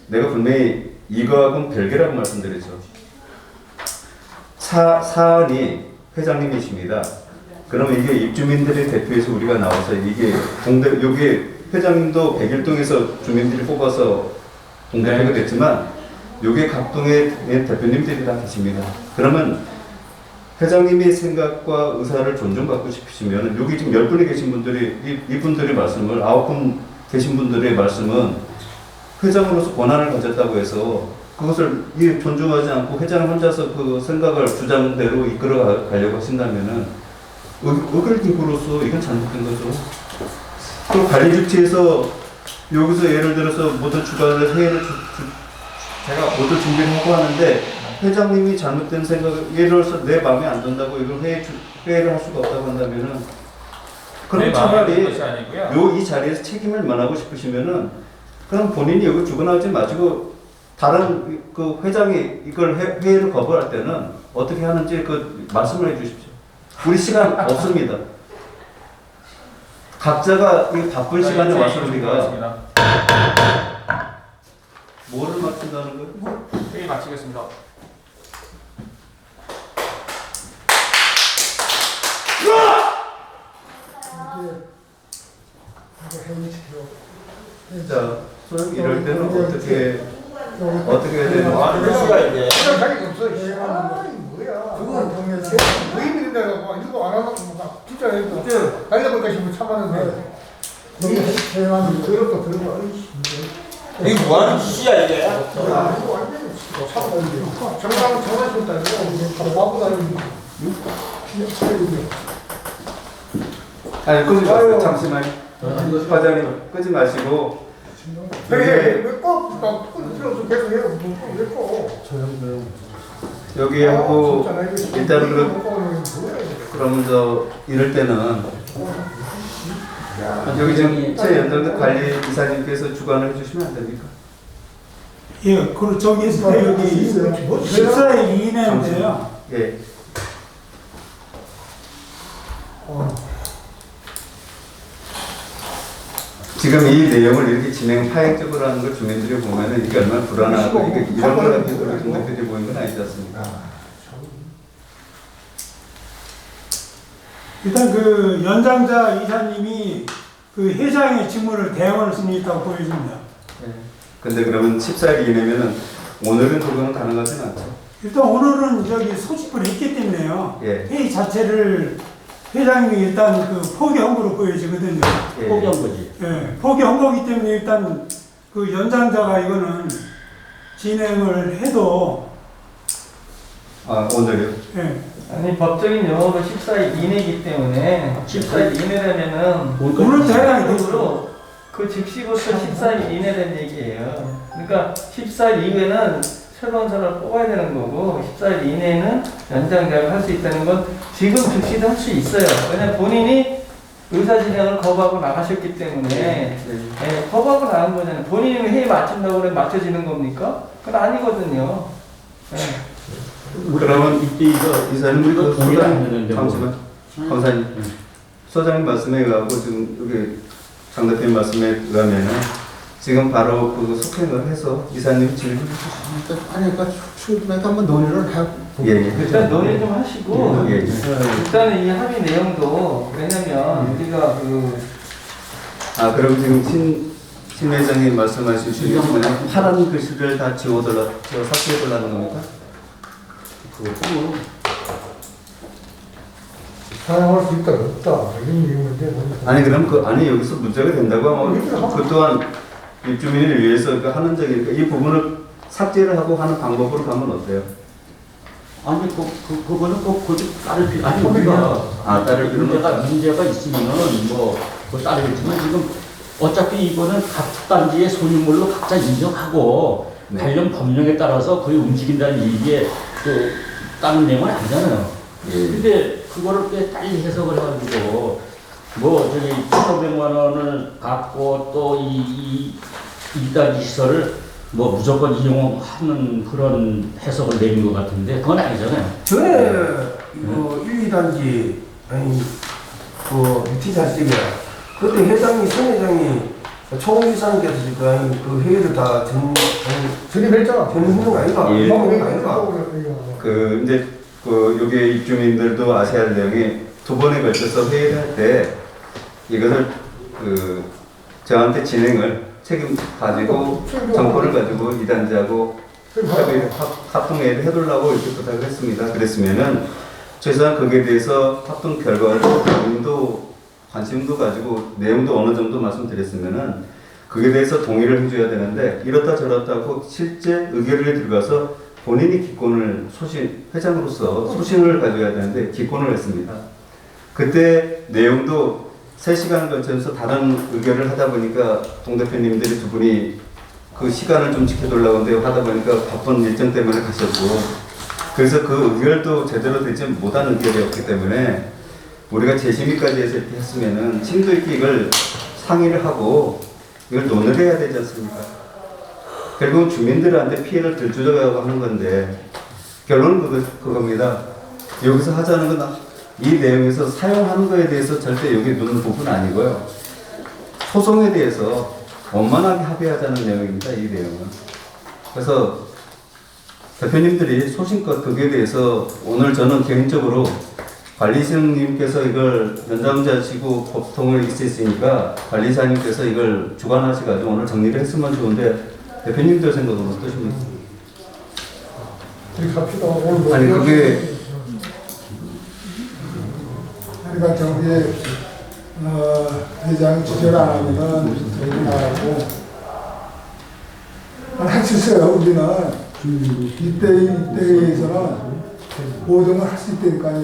내가 분명히 이거하고는 별개라고 말씀드렸죠. 사안이 회장님이십니다. 그러면 이게 입주민들의 대표에서 우리가 나와서 이게 여기 회장님도 백일동에서 주민들이 뽑아서 동대표가 됐지만 여기 각 동의 대표님들이 다 계십니다. 그러면 회장님의 생각과 의사를 존중받고 싶으시면 여기 지금 10분이 계신 분들이 이분들의 말씀을 9분 계신 분들의 말씀은 회장으로서 권한을 가졌다고 해서 그것을 존중하지 않고 회장 혼자서 그 생각을 주장대로 이끌어 가려고 하신다면은 의결기구로서 이건 잘못된 거죠. 또 관리주체에서 여기서 예를 들어서 모두 주관을 회의를 제가 모두 준비를 하고 하는데 회장님이 잘못된 생각을 예를 들어서 내 마음에 안 든다고 이걸 회의를 할 수가 없다고 한다면은 그럼 차라리 이 자리에서 책임을 면하고 싶으시면은 그럼 본인이 여기 죽어나오지 마시고 다른 그 회장이 이걸 회의를 거부할 때는 어떻게 하는지 그 말씀을 해주십시오. 우리 시간 없습니다. 각자가 이 바쁜 시간에 와서 우리가 뭐를 마친다는 거예요? 회의 마치겠습니다. 자, 소영 이럴 때는 어떻게 해야 되는 수가 이제 자기가 없어. 뭐야? 그건 동네에서 의미 된다고 이거 안 하면 진짜 해도 달려볼까 싶으면 참았는데. 들었다 들어봐. 이게 뭐하는 짓이야 이게? 이거 완전히 참았는데. 정상 줬다 이거 바쁘다 이거. 아니 끄지 마세요. 잠시만. 과장님 끄지 마시고. 왜꼭 들어서 계속 해요? 왜 꼭? 여기 하고 일단은 그러면 이럴 때는 여기 지금 최연정대 관리 이사님께서 주관을 해주시면 안 됩니까? 예, 그리고 저기 있을 때 여기 14일 이내인데요. 예. 지금 이 내용을 이렇게 진행 파행적으로 하는 걸 주민들이 보면은 이게 얼마나 불안하고 이게 이런 걸 가지고 우리 주민들이 보이는 건 아니지 않습니까? 일단 그 연장자 이사님이 그 회장의 직무를 대응할 수 있다고 보여집니다. 예. 근데 그러면 14일 이내면은 오늘은 그거는 가능하진 않죠. 일단 오늘은 저기 소집을 했기 때문에요. 예. 회의 자체를 회장님이 일단 그 포기한 거로 보여지거든요. 예. 포기한 거지. 예, 포기한 거기 때문에 일단 그 연장자가 이거는 진행을 해도 오늘요? 예. 아니 법적인 용어로 14일 이내이기 때문에 14일 이내라면은 오늘 대량이 법적으로 그 즉시부터 14일 이내라는 얘기예요. 그러니까 14일 이후에는 새로운 사람을 뽑아야 되는 거고 14일 이내에는 연장자를 할 수 있다는 건 지금 즉시도 할 수 있어요. 왜냐면 본인이 의사진행을 거부하고 나가셨기 때문에 예, 거부하고 나간 거잖아요. 본인이 회의 맞춘다고 그래 맞춰지는 겁니까? 그건 아니거든요. 예. 그러면 이사님 우리 그 동의를 안 소장님 했는데 잠시만 감사님 소장님 말씀에 의하고 지금 여기 장 대표님 말씀에 의하면은 지금 바로 그 속행을 해서 이사님 진행해 주시죠. 아니 그러니까 충분하게 한번 논의를 하고. 예. 일단 논의 좀 하시고 예. 일단은 이 합의 내용도 왜냐면 우리가 그럼 지금 신 회장님 말씀하신 그냥 파란 글씨를 다 삭제해달라는 겁니까? 그것도 사용할 수 있다 없다 이런 이유인데 아니 그럼 아니 여기서 문제가 된다고 하면 그 또한 입주민을 위해서 하는 적이니까 이 부분을 삭제를 하고 하는 방법으로 가면 어때요? 아니 그거는 꼭 따를 필요 아니 우리가 따를 필요는 문제가 있으면은 뭐 따르겠지만 지금 어차피 이거는 각 단지의 소유물로 각자 인정하고 네. 관련 법령에 따라서 거의 움직인다는 얘기에 또 다른 내용은 아니잖아요. 예. 근데 그거를 꽤 빨리 해석을 해가지고 뭐 저기 1,500만 원을 갖고 또 이 2단지 시설을 뭐 무조건 이용하는 그런 해석을 내린 것 같은데 그건 아니잖아요. 전에 이거 1, 2단지 아니 그 유티 자식이야. 그때 회장이 선 회장이 총리사님께서 지금 그 회의를 다 진입했잖아. 전했는 거 아닌가? 예. 하는 거 아닌가? 그 이제 그 여기 입주민들도 아셔야 할 내용이 두 번에 걸쳐서 회의를 할 때 이것을 그 저한테 진행을 책임 가지고 정권을 가지고 이단지하고 협의를 합동회의를 해두려고 이렇게 부탁을 했습니다. 그랬으면은 최소한 거기에 대해서 합동 결과를 본인도 관심도 가지고 내용도 어느 정도 말씀드렸으면은 그에 대해서 동의를 해줘야 되는데 이렇다 저렇다 하고 실제 의결에 들어가서 본인이 기권을 회장으로서 소신을 가져야 되는데 기권을 했습니다. 그때 내용도 3시간을 거쳐서 다른 의결을 하다 보니까 동 대표님들이 두 분이 그 시간을 좀 지켜달라고 하는데 하다 보니까 바쁜 일정 때문에 가셨고 그래서 그 의결도 제대로 되지 못한 의결이었기 때문에 우리가 재심의까지 해서 이렇게 했으면은 심도 있게 이걸 상의를 하고 이걸 논의를 해야 되지 않습니까? 결국은 주민들한테 피해를 덜 주려고 하는 건데 결론은 그겁니다. 여기서 하자는 건 이 내용에서 사용하는 거에 대해서 절대 여기 놓는 부분은 아니고요. 소송에 대해서 원만하게 합의하자는 내용입니다. 이 내용은. 그래서 대표님들이 소신껏 거기에 대해서 오늘 저는 개인적으로 관리사님께서 이걸 연장자시고 법통을 있으니까 관리사님께서 이걸 주관하셔가지고 오늘 정리를 했으면 좋은데 대표님들 생각은 어떠십니까? 우리 갑시다. 오늘 아니 그게 그러니까 저기 회장 지절 안 하면은 저기 나가고 할 수 있어요. 우리는 이때에서는 모든 걸 할 수 있다니까요.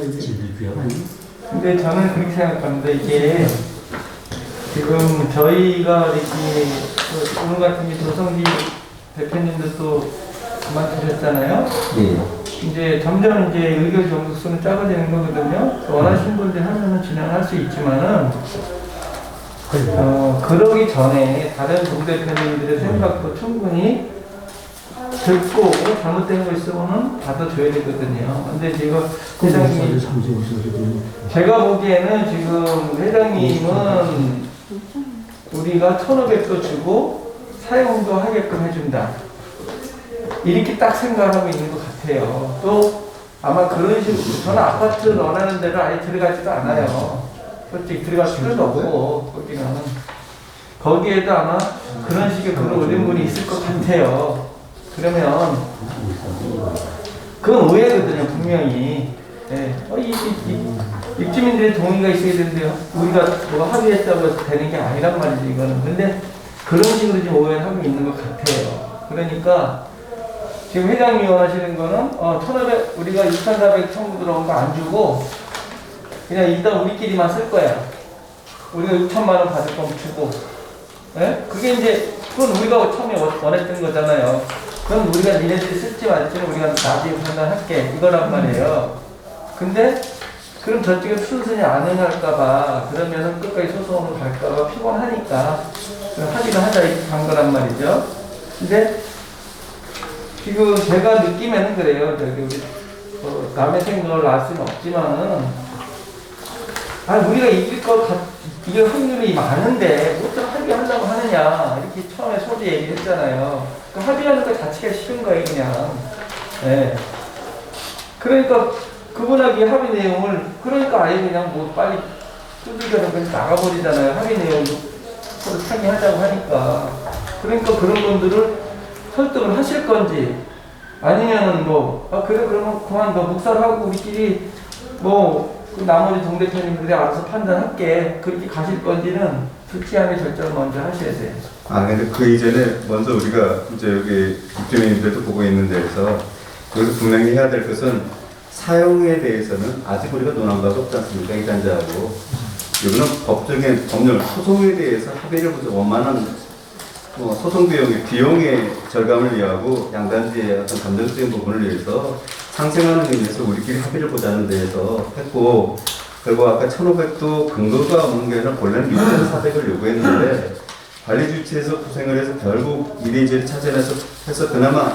근데 저는 그렇게 생각합니다. 이게 지금 저희가 이렇게 오늘 같은 게 조성기 대표님들도 그만두셨잖아요. 예. 이제 점점 이제 의결 정수수는 작아지는 거거든요. 원하시는 분들 하면은 진행할 수 있지만은 그러기 전에 다른 동 대표님들의 생각도 충분히 듣고 잘못된 거 있으면은 받아줘야 되거든요. 근데 지금 회장님 제가 보기에는 지금 회장님은 우리가 1,500도 주고 사용도 하게끔 해준다. 이렇게 딱 생각하고 있는 것 같아요. 또 아마 그런 식으로 저는 아파트 원하는 데를 아예 들어가지도 않아요. 솔직히 들어갈 필요도 없고 거기는 거기에도 아마 그런 식의 글을 올린 분이 있을 것 같아요. 그러면 그건 오해거든요, 분명히. 예. 입주민들의 동의가 있어야 되는데 우리가 뭐 합의했다고 해서 되는 게 아니란 말이죠, 이거는. 근데 그런 식으로 지금 오해를 하고 있는 것 같아요. 그러니까 지금 회장님이 원하시는 거는 1,500 우리가 2,400 청구 들어온 거 안 주고 그냥 일단 우리끼리만 쓸 거야. 우리가 6천만 원 받을 거면 주고. 예? 그게 이제 그건 우리가 처음에 원했던 거잖아요. 그럼 우리가 니네들이 쓸지 말지는 우리가 나중에 판단할게. 이거란 말이에요. 근데 그럼 저쪽에 순순히 안 응할까봐 그러면은 끝까지 소송으로 갈까봐 피곤하니까 합의를 하자 이렇게 간 거란 말이죠. 근데 지금 제가 느끼면은 그래요. 저기 우리 남의 생각을 알 수는 없지만은 우리가 이길 확률이 많은데 어떻게 합의하려고 하느냐 이렇게 처음에 소리 얘기를 했잖아요. 그 합의하는 것 자체가 싫은 거예요, 그냥. 네. 그러니까 그분하고 합의 내용을 그러니까 아예 그냥 뭐 빨리 두들겨서 그냥 나가버리잖아요. 합의 내용도 서로 상의하자고 하니까. 그러니까 그런 분들을 설득을 하실 건지 아니면은 그래 그러면 그만둬 묵살하고 우리끼리 그 나머지 동 대표님들이 알아서 판단할게 그렇게 가실 건지는 불쾌함의 결정을 먼저 하셔야 돼요. 근데 그 이전에 먼저 우리가 이제 여기 입주민들도 보고 있는 데에서 여기서 분명히 해야 될 것은 사용에 대해서는 아직 우리가 논한 바가 없지 않습니까? 이 단자하고 여기는 법적인 법률 소송에 대해서 합의를 보자 원만한 소송 비용의 절감을 위하고 양단지의 어떤 감정적인 부분을 위해서 상생하는 의미에서 우리끼리 합의를 보자는 데에서 했고 그리고 아까 1,500도 근거가 없는 게 아니라 본래는 6,400을 요구했는데 관리주체에서 고생을 해서 결국 이리저리 찾아내서 해서 그나마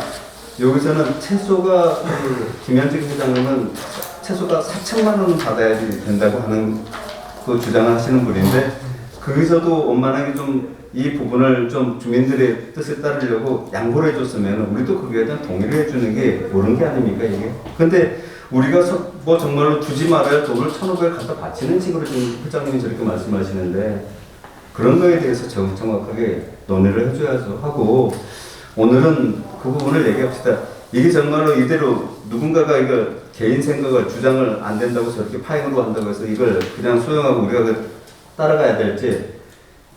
여기서는 최소가 김현직 회장님은 최소가 4천만 원은 받아야지 된다고 하는 그 주장을 하시는 분인데 거기서도 원만하게 좀 이 부분을 좀 주민들의 뜻에 따르려고 양보를 해줬으면 우리도 거기에 대한 동의를 해주는 게 옳은 게 아닙니까 이게. 근데 우리가 뭐 정말로 주지 말아야 돈을 1,500을 갖다 바치는 식으로 지금 회장님이 저렇게 말씀하시는데 그런 거에 대해서 정확하게 논의를 해줘야죠 하고 오늘은 그 부분을 얘기합시다. 이게 정말로 이대로 누군가가 이거 개인 생각을 주장을 안 된다고 저렇게 파행으로 한다고 해서 이걸 그냥 수용하고 우리가 따라가야 될지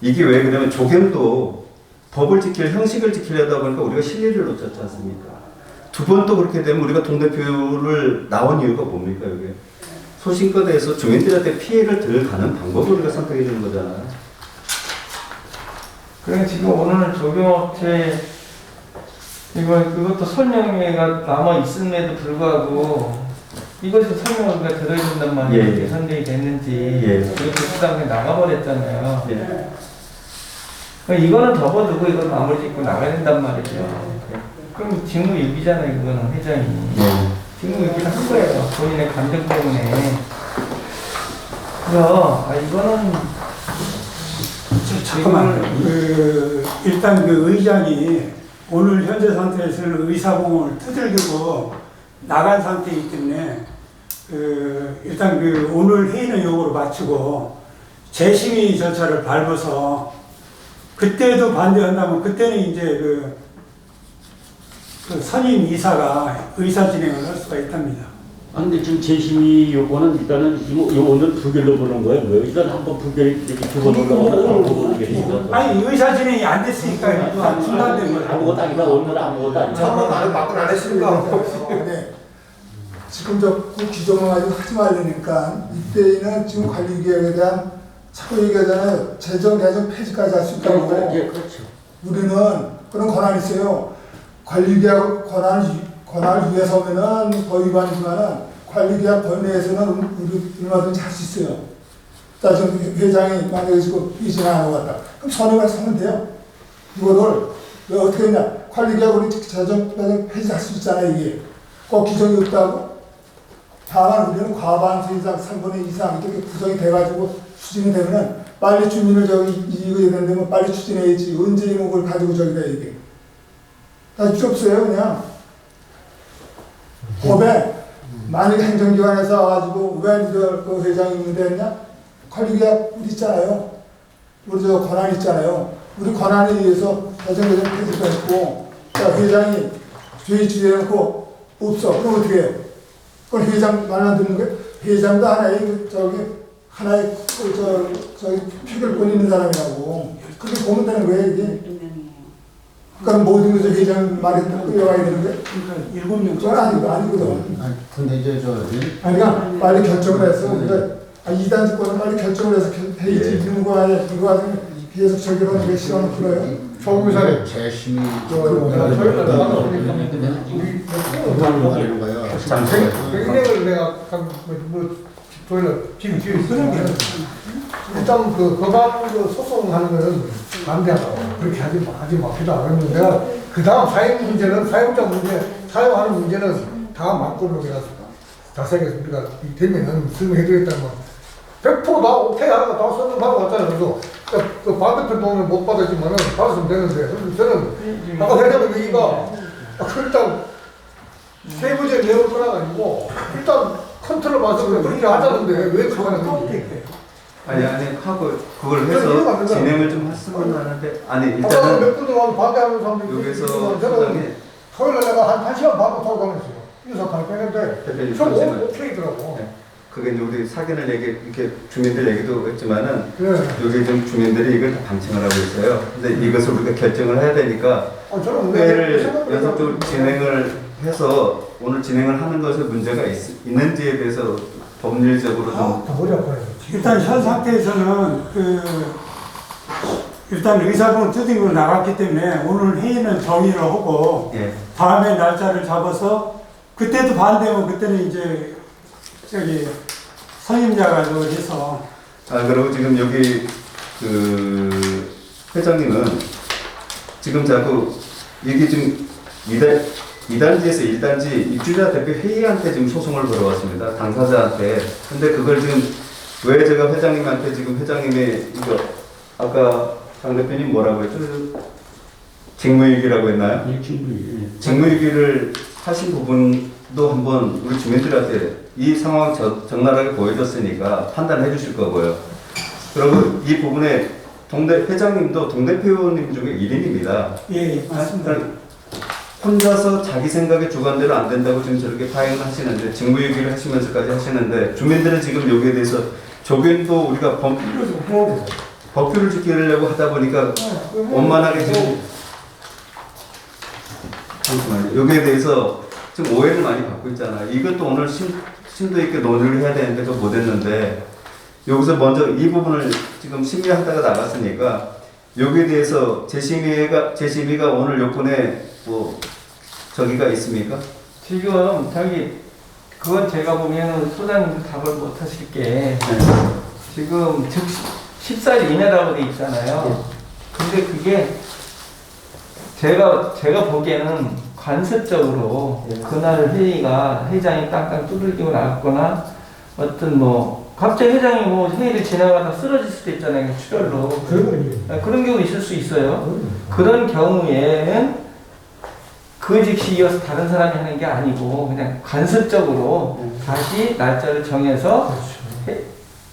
이게 왜 그러면 조경도 법을 형식을 지키려다 보니까 우리가 실리를 놓쳤지 않습니까? 두 번 또 그렇게 되면 우리가 동대표를 나온 이유가 뭡니까 이게? 소신껏해서 주민들한테 피해를 덜 가는 방법을 우리가 선택해 주는 거잖아요. 그러니까 지금 오늘 조경업체 그것도 설명회가 남아 있음에도 불구하고 이것을 설명을 우리가 들어야 된단 말이에요. 예, 예. 어떻게 선정이 됐는지 예. 그렇게 수당에 나가버렸잖아요. 예. 그러니까 이거는 접어두고 이걸 마무리 짓고 나가야 된단 말이죠. 그럼 직무유기잖아요. 그거는 회장이. 예. 직무유기를 한 거예요. 본인의 감정 때문에. 그래서 이거는 잠깐만요. 일단 그 의장이 오늘 현재 상태에서는 의사봉을 두들기고 나간 상태이기 때문에 일단 오늘 회의는 요거로 마치고 재심의 절차를 밟아서 그때도 반대한다면 그때는 이제 그 선임 이사가 의사 진행을 할 수가 있답니다. 아, 근데 지금 재심의 요거는 일단은 요거는 부결로 보는 거예요. 뭐예요? 일단 한번 부결이 두번 올라가고 부결이 아니 의사 진행이 안 됐으니까 일단 중단된 거예요. 아무것도 아니다. 오늘은 아무것도 아니다. 참만 안 바꿔 안 했으니까. 네. 지금 그 규정을 가지고 하지 말라니까 이때는 지금 관리계획에 대한 자꾸 얘기하잖아요. 재정 개정 폐지까지 할 수 있다고. 그렇죠. 우리는 그런 권한이 있어요. 관리계약 권한을 위해서면은 더 위반이지만은 관리계약 범위에서는 우리 얼마든지 할 수 있어요. 자, 지금 회장이 만약에 지금 이진을 안 하고 갔다. 그럼 선임을 하면 돼요. 이거를 왜 어떻게 했냐. 관리계약으로 재정 폐지할 수 있잖아요, 이게. 꼭 규정이 없다고. 다만 우리는 과반수 이상, 3분의 2 이상 이렇게 구성이 돼가지고 추진이 되면은 빨리 주민을 이익을 내면 빨리 추진해야지. 언제 이목을 가지고 저기다 이게. 다 필요 없어요, 그냥. 법에 만약 행정기관에서 와가지고 왜 그 회장이 문제였냐? 관리계약 우리 있잖아요. 우리 저 권한 있잖아요. 우리 권한에 의해서 재정개정 폐지도 했고, 자, 회장이 죄의 주의해놓고 없어. 그럼 어떻게 해요? 그건 회장 말만 듣는 거예요? 회장도 하나의 표결권 있는 사람이라고. 그렇게 보면 되는 거예요, 이게. 그럼 모든 것을 회장 말에 끌려와야 되는 거예요? 그러니까 7명. 그건 아니거든. 근데 이제 그러니까 빨리 결정을 해서 우리가 2단 집권은 빨리 결정을 해서 해야지 이런 거 아니야. 이거 하면 계속 저기로 왜 시간을 끌어요? 조금이사에 재심이 백내를 내가 지금 쓰는 게 일단 법안 소송하는 거는 반대하고 그렇게 하지 맙시다. 그러면 내가 그 다음 사용 문제는 사용자 문제, 사용하는 문제는 다 맞고 내가 자세하게 우리가 되면은 설명해드렸다면 100%다 오케이 하고 다 설명하고 왔잖아요. 그래서 그 반대편 돈을 못 받았지만은 받았으면 되는데 그래서 저는 아까 회장님 얘기가 일단 세부적 내용을 떠나가지고 일단 컨트롤 봐서 그렇게 하자는데 왜 그거 하는 건지. 아니 하고 그걸 해서 진행을 좀 했으면 하는데 아니 아까 일단은 몇 분들 와서 반대하는 사람들이 여기서 저는 소장이 토요일에 내가 한 1시간 반 토로 다녔어요. 이사 가는데 대표님 좀 잠시만요. 오케이더라고. 네. 그게 이제 우리 사견을 이렇게 주민들 얘기도 했지만은 네. 여기 좀 주민들이 이걸 다 방침을 하고 있어요. 근데 이것을 우리가 결정을 해야 되니까 저는 회의를 연속적으로 진행을 해서 오늘 진행을 하는 것에 문제가 있는지에 대해서 법률적으로 좀 머리 아파요. 일단 현 상태에서는 일단 의사봉을 두들기고 나갔기 때문에 오늘 회의는 정의를 하고 예. 다음에 날짜를 잡아서 그때도 반대면 그때는 이제 선임자가 해서 그리고 지금 여기 그 회장님은 지금 자꾸 이게 지금 2단지에서 1단지 입주자 대표 회의한테 지금 소송을 걸어왔습니다. 당사자한테. 근데 그걸 지금 왜 제가 회장님한테 지금 회장님의 이거 아까 장 대표님 뭐라고 했죠? 직무유기라고 했나요? 예, 충분히. 직무유기를 하신 부분도 한번 우리 주민들한테 이 상황 적나라하게 보여줬으니까 판단해 주실 거고요. 그리고 이 부분에 회장님도 동대표님 중에 1인입니다. 예, 맞습니다. 혼자서 자기 생각에 주관대로 안 된다고 지금 저렇게 파행을 하시는데 직무유기를 하시면서까지 하시는데 주민들은 지금 여기에 대해서 조변도 우리가 법규를 지키려고 하다 보니까 원만하게 지금 잠시만요. 여기에 대해서 지금 오해를 많이 받고 있잖아요. 이것도 오늘 심도 있게 논의를 해야 되는데 그거 못했는데 여기서 먼저 이 부분을 지금 심의하다가 나갔으니까 여기에 대해서 재심의가 오늘 요건에 뭐 저기가 있습니까? 지금 그건 제가 보기에는 소장님도 답을 못 하실 게 지금 즉 14일 이내라고 돼 있잖아요. 근데 그게 제가 보기에는 관습적으로 그날 회장이 땅땅 두들기고 나갔거나 어떤 뭐 갑자기 회장이 뭐 회의를 진행하다 쓰러질 수도 있잖아요. 출혈로. 그런 경우 있을 수 있어요. 그런 경우에는 그 즉시 이어서 다른 사람이 하는 게 아니고 그냥 관습적으로 다시 날짜를 정해서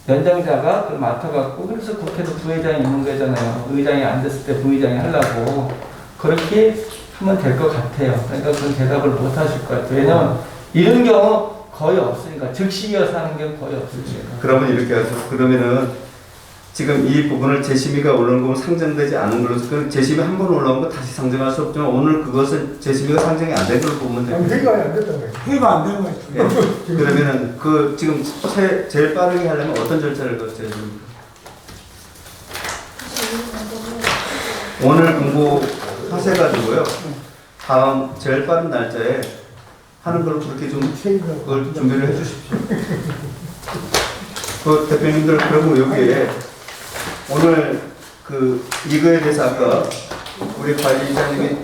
연장자가 그걸 맡아갖고 그래서 국회도 부회장이 있는 거잖아요. 의장이 안 됐을 때 부의장이 하려고 그렇게 하면 될 것 같아요. 그러니까 그건 대답을 못 하실 것 같아요. 왜냐면 이런 경우 거의 없으니까 즉시 이어서 하는 게 거의 없으니까. 그러면 이렇게 하죠. 그러면은 지금 이 부분을 재심의가 올라온 거면 상정되지 않은 걸로서 그 재심의 한 번 올라온 거 다시 상정할 수 없지만 오늘 그것은 재심의가 상정이 안 된 걸로 보면 됩니다. 회의가 안 됐다는 거예요. 회의가 안 된 거예요. 예. 그러면은 그 지금 제일 빠르게 하려면 어떤 절차를 거쳐야 됩니까? 오늘 공고하셔가지고요. 다음 제일 빠른 날짜에 하는 걸로 그렇게 좀 그걸 준비를 해주십시오. 그 대표님들 그리고 여기에 오늘 그 이거에 대해서 아까 우리 관리자님이